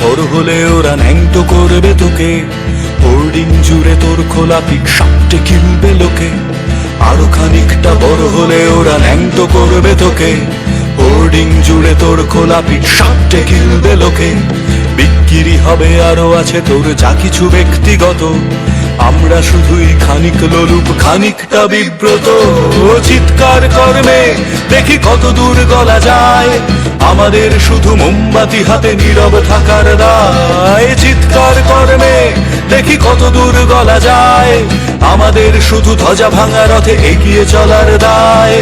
বড় হলে ওরা ন্যাংটো করবে তোকে, হোর্ডিং জুড়ে তোর খোলা পিক সাপটে কিনবে লোকে। আরো খানিকটা বড় হলে ওরা ন্যাংটো করবে তোকে, হোর্ডিং জুড়ে তোর খোলা পিক সাপটে কিনবে লোকে। বিক্রি হবে আরো আছে তোর যা কিছু ব্যক্তিগত, আমরা শুধুই খানিক লোলুপ খানিকটা বিব্রত। চিৎকার কর্মে দেখি কত দূর গলা যায়, আমাদের শুধু মোমবাতি হাতে নীরব থাকার দায়। চিৎকার কর্মে দেখি কত দূর গলা যায়, আমাদের শুধু ধ্বজা ভাঙা রথে এগিয়ে চলার দায়।